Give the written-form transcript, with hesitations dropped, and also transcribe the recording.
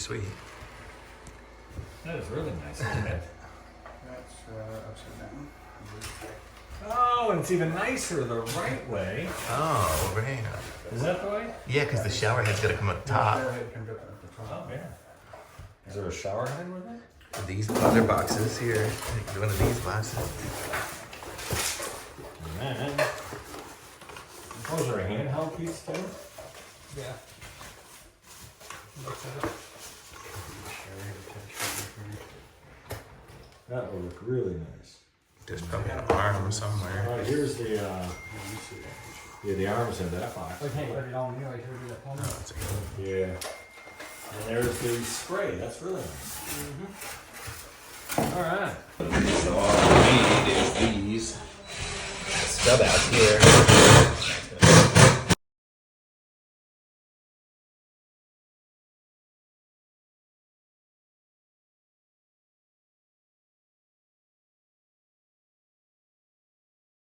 sweet. That is really nice, isn't it? That's upside down. Oh, and it's even nicer the right way. Oh, right. Is that the way? Yeah, because the shower head's got to come up top. Showerhead comes up at the top. Oh, yeah. Is there a shower head with it? These other boxes here. Like one of these boxes. And then, those are a handheld piece too? Yeah. That will look really nice. There's probably an arm somewhere. All right, here's the, yeah, the arms in that box. Okay, put it on you. I showed you that one. Oh, it's a Yeah. And there's the spray. That's really nice. All right. So all we need is these stub outs here.